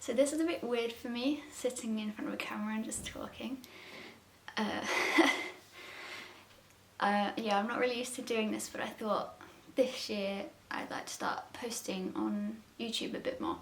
So this is a bit weird for me, sitting in front of a camera and just talking. Yeah, I'm not really used to doing this, but I thought this year I'd like to start posting on YouTube a bit more.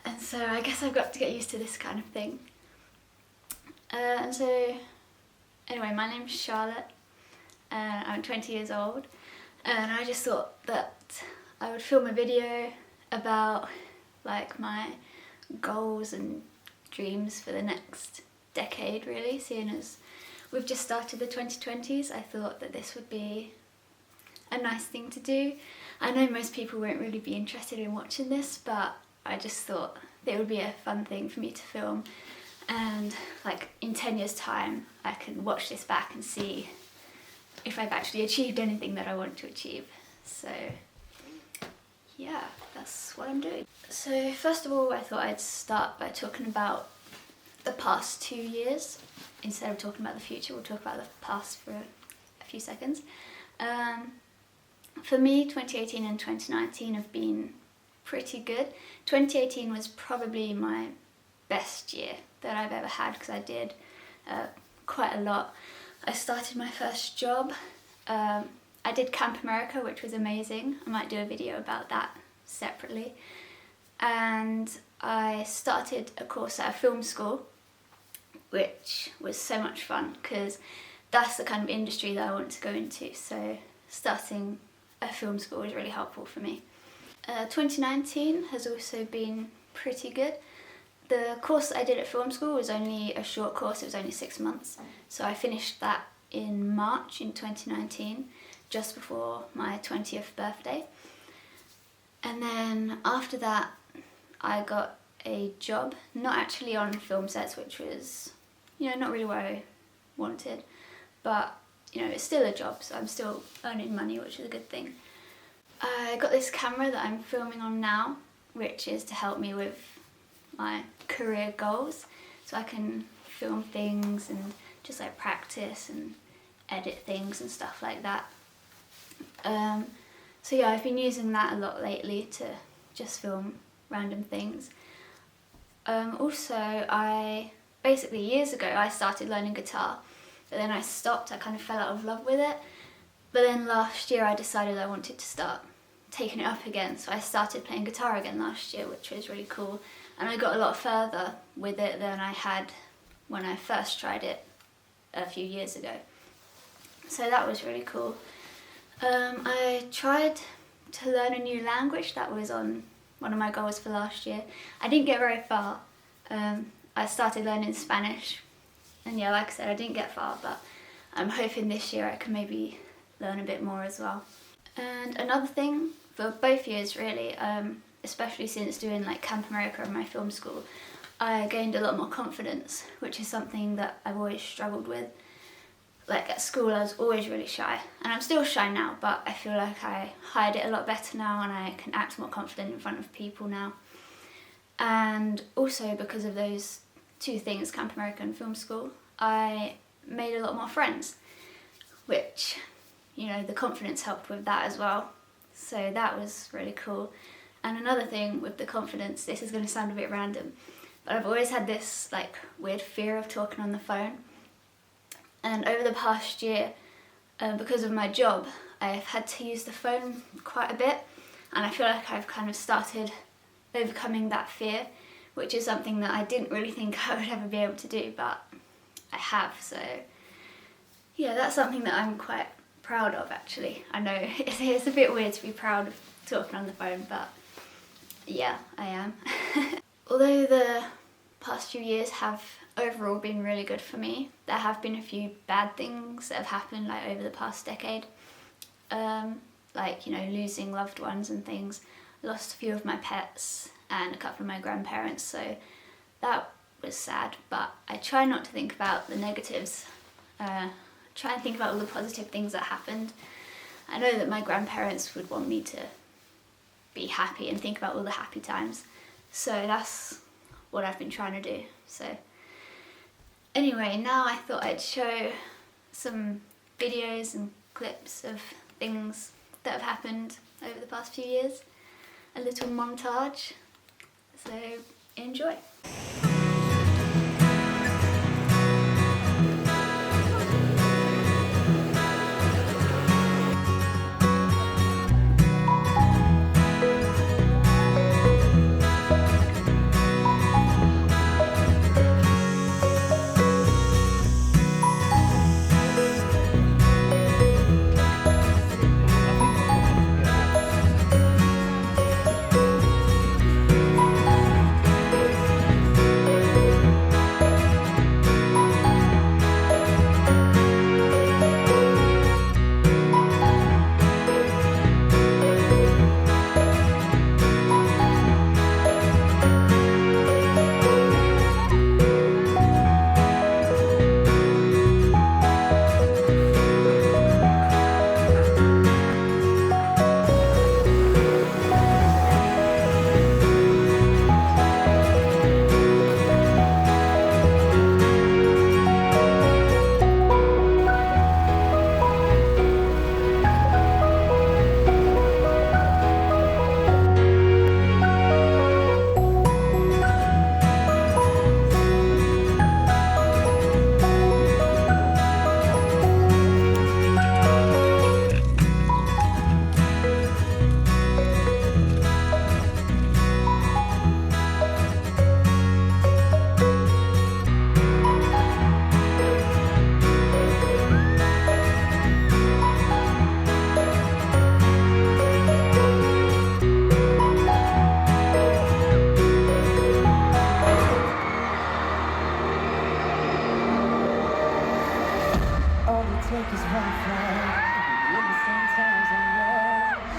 And so I guess I've got to get used to this kind of thing. And so, anyway, my name's Charlotte, and I'm 20 years old, and I just thought that I would film a video about like my goals and dreams for the next decade, really, seeing as we've just started the 2020s. I thought that this would be a nice thing to do. I know most people won't really be interested in watching this, but I just thought it would be a fun thing for me to film, and like in 10 years time I can watch this back and see if I've actually achieved anything that I want to achieve. So yeah, that's what I'm doing. So first of all, I thought I'd start by talking about the past 2 years. Instead of talking about the future, we'll talk about the past for a few seconds. For me, 2018 and 2019 have been pretty good. 2018 was probably my best year that I've ever had, because I did quite a lot. I started my first job. I did Camp America, which was amazing. I might do a video about that separately. And I started a course at a film school, which was so much fun because that's the kind of industry that I want to go into. So starting a film school was really helpful for me. 2019 has also been pretty good. The course I did at film school was only a short course, it was only 6 months. So I finished that in March in 2019, just before my 20th birthday. And then after that, I got a job, not actually on film sets, which was, not really what I wanted, but it's still a job, so I'm still earning money, which is a good thing. I got this camera that I'm filming on now, which is to help me with my career goals, so I can film things and just like practice and edit things and stuff like that. So yeah, I've been using that a lot lately to just film random things. Also, basically years ago I started learning guitar, but then I stopped. I kind of fell out of love with it. But then last year I decided I wanted to start taking it up again, so I started playing guitar again last year, which was really cool. And I got a lot further with it than I had when I first tried it a few years ago. So that was really cool. I tried to learn a new language. That was on one of my goals for last year. I didn't get very far. I started learning Spanish, and yeah, like I said, I didn't get far, but I'm hoping this year I can maybe learn a bit more as well. And another thing for both years really, especially since doing like Camp America in my film school, I gained a lot more confidence, which is something that I've always struggled with. Like at school I was always really shy, and I'm still shy now, but I feel like I hide it a lot better now and I can act more confident in front of people now. And also because of those two things, Camp America and film school, I made a lot more friends, which, the confidence helped with that as well. So that was really cool. And another thing with the confidence, this is going to sound a bit random, but I've always had this like weird fear of talking on the phone. And over the past year, because of my job, I've had to use the phone quite a bit, and I feel like I've kind of started overcoming that fear, which is something that I didn't really think I would ever be able to do, but I have. So yeah, that's something that I'm quite proud of, actually. I know it's a bit weird to be proud of talking on the phone, but yeah, I am. Although the past few years have overall been really good for me, there have been a few bad things that have happened like over the past decade, like losing loved ones and things. I lost a few of my pets and a couple of my grandparents, so that was sad, but I try not to think about the negatives. Try and think about all the positive things that happened. I know that my grandparents would want me to be happy and think about all the happy times, so that's what I've been trying to do. So anyway, now I thought I'd show some videos and clips of things that have happened over the past few years. A little montage. So enjoy.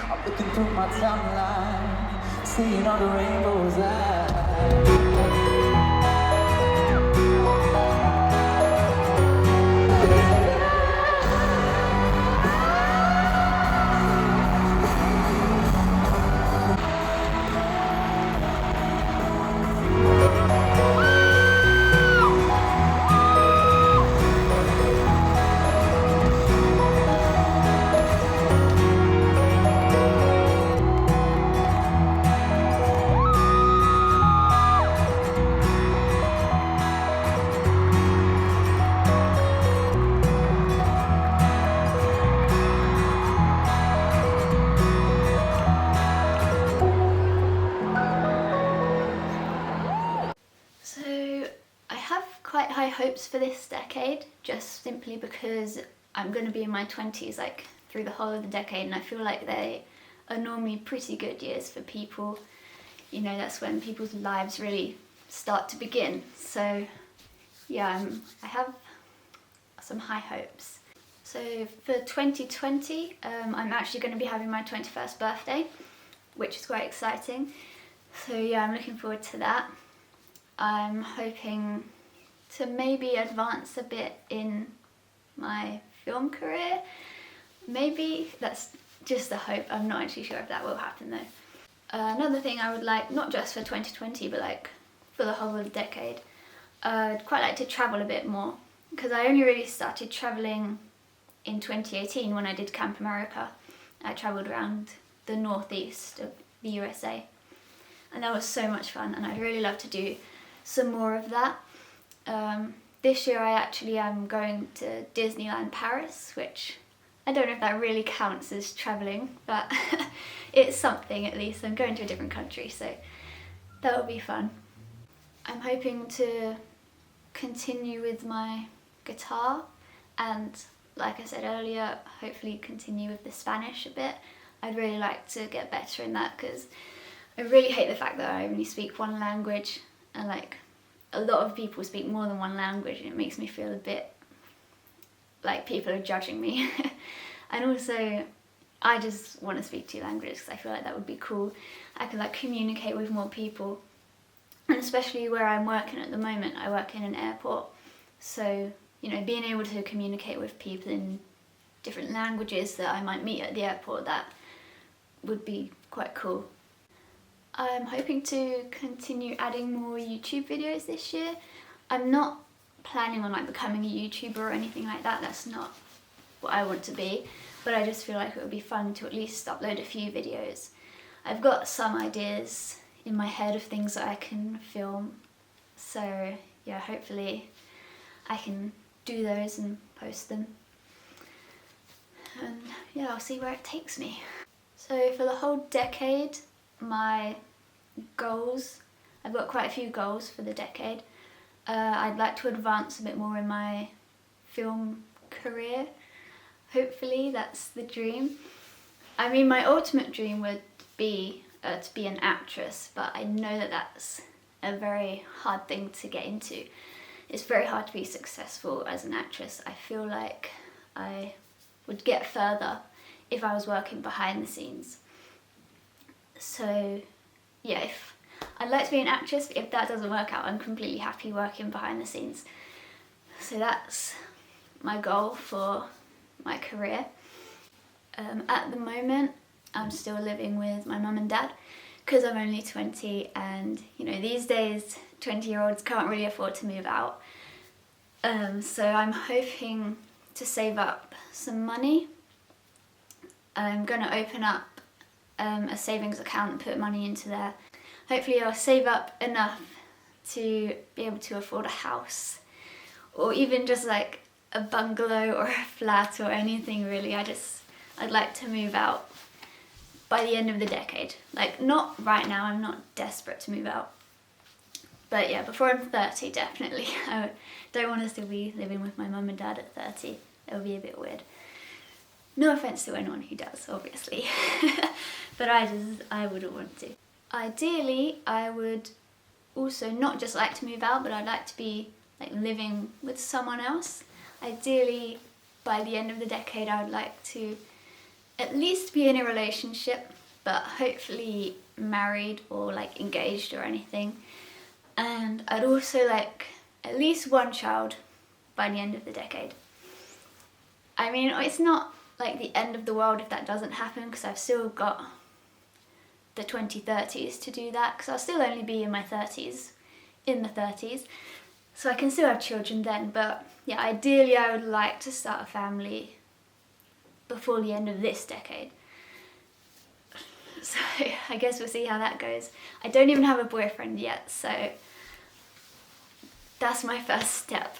I'm looking through my timeline, seeing all the rainbows I So I have quite high hopes for this decade, just simply because I'm going to be in my 20s like through the whole of the decade, and I feel like they are normally pretty good years for people. You know, that's when people's lives really start to begin. So yeah, I have some high hopes. So for 2020, I'm actually going to be having my 21st birthday, which is quite exciting. So yeah, I'm looking forward to that. I'm hoping to maybe advance a bit in my film career. Maybe, that's just a hope. I'm not actually sure if that will happen though. Another thing I would like, not just for 2020, but like for the whole of the decade, I'd quite like to travel a bit more, because I only really started travelling in 2018 when I did Camp America. I travelled around the northeast of the USA, and that was so much fun, and I'd really love to do some more of that. This year I actually am going to Disneyland Paris, which I don't know if that really counts as travelling, but it's something at least. I'm going to a different country, so that will be fun. I'm hoping to continue with my guitar, and like I said earlier, hopefully continue with the Spanish a bit. I'd really like to get better in that, because I really hate the fact that I only speak one language, and like a lot of people speak more than one language, and it makes me feel a bit like people are judging me. And also I just want to speak two languages because I feel like that would be cool. I could like communicate with more people, and especially where I'm working at the moment, I work in an airport, so you know, being able to communicate with people in different languages that I might meet at the airport, that would be quite cool. I'm hoping to continue adding more YouTube videos this year. I'm not planning on like becoming a YouTuber or anything like that, that's not what I want to be, but I just feel like it would be fun to at least upload a few videos. I've got some ideas in my head of things that I can film. So yeah, hopefully I can do those and post them. And yeah, I'll see where it takes me. So for the whole decade, my goals, I've got quite a few goals for the decade. I'd like to advance a bit more in my film career. Hopefully that's the dream. I mean, my ultimate dream would be to be an actress, but I know that that's a very hard thing to get into. It's very hard to be successful as an actress. I feel like I would get further if I was working behind the scenes. So yeah, if I'd like to be an actress, but if that doesn't work out, I'm completely happy working behind the scenes. So that's my goal for my career. At the moment, I'm still living with my mum and dad because I'm only 20, and you know, these days 20-year-olds can't really afford to move out. So I'm hoping to save up some money. I'm going to open up a savings account and put money into there. Hopefully I'll save up enough to be able to afford a house, or even just like a bungalow or a flat or anything really. I'd like to move out by the end of the decade. Like, not right now, I'm not desperate to move out. But yeah, before I'm 30, definitely. I don't want to still be living with my mum and dad at 30. It would be a bit weird. No offence to anyone who does, obviously. But I wouldn't want to. Ideally, I would also not just like to move out, but I'd like to be like living with someone else. Ideally, by the end of the decade, I would like to at least be in a relationship, but hopefully married or like engaged or anything. And I'd also like at least one child by the end of the decade. I mean, it's not like the end of the world if that doesn't happen, because I've still got the 2030s to do that, because I'll still only be in my 30s, so I can still have children then. But yeah, ideally I would like to start a family before the end of this decade. So I guess we'll see how that goes. I don't even have a boyfriend yet, so that's my first step.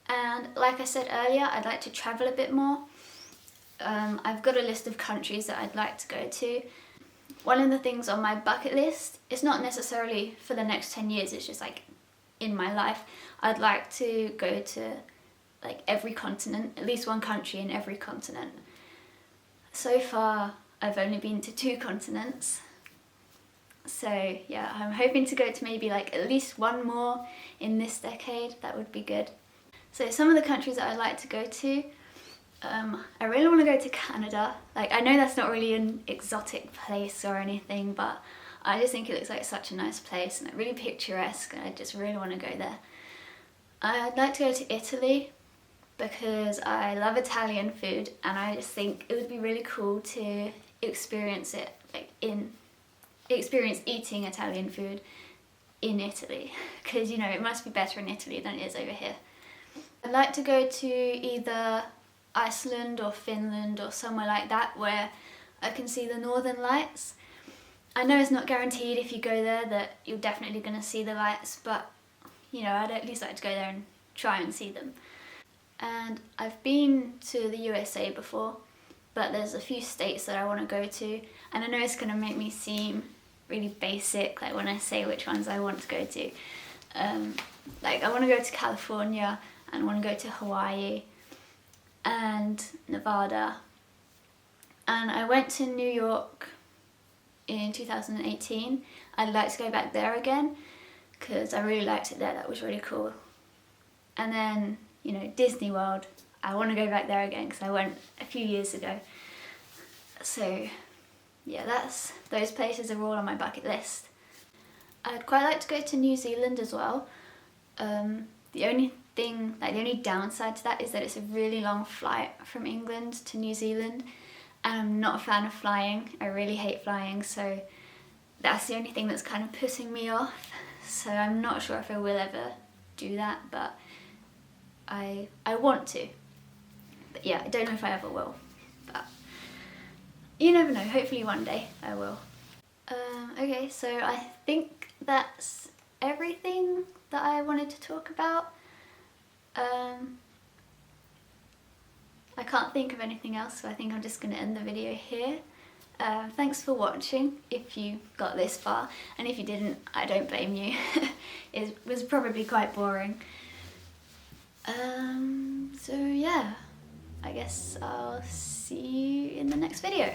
And like I said earlier, I'd like to travel a bit more. I've got a list of countries that I'd like to go to. One of the things on my bucket list, it's not necessarily for the next 10 years, it's just like in my life, I'd like to go to like every continent, at least one country in every continent. So far, I've only been to 2 continents. So yeah, I'm hoping to go to maybe like at least one more in this decade. That would be good. So some of the countries that I'd like to go to, I really want to go to Canada. Like, I know that's not really an exotic place or anything, but I just think it looks like such a nice place and really picturesque, and I just really want to go there. I'd like to go to Italy because I love Italian food, and I just think it would be really cool to experience it, like experience eating Italian food in Italy, because you know, it must be better in Italy than it is over here. I'd like to go to either Iceland or Finland or somewhere like that where I can see the northern lights. I know it's not guaranteed if you go there that you're definitely going to see the lights, but you know, I'd at least like to go there and try and see them. And I've been to the USA before, but there's a few states that I want to go to, and I know it's going to make me seem really basic, like when I say which ones I want to go to. Like, I want to go to California, and I want to go to Hawaii and Nevada. And I went to New York in 2018. I'd like to go back there again because I really liked it there. That was really cool. And then, you know, Disney World, I want to go back there again because I went a few years ago. So yeah, those places are all on my bucket list. I'd quite like to go to New Zealand as well. The only thing, like the only downside to that is that it's a really long flight from England to New Zealand, and I'm not a fan of flying. I really hate flying, so that's the only thing that's kind of putting me off. So I'm not sure if I will ever do that, but I want to. But yeah, I don't know if I ever will, but you never know, hopefully one day I will. Okay, so I think that's everything that I wanted to talk about. I can't think of anything else, so I think I'm just going to end the video here. Thanks for watching if you got this far, and if you didn't, I don't blame you. It was probably quite boring. So yeah, I guess I'll see you in the next video.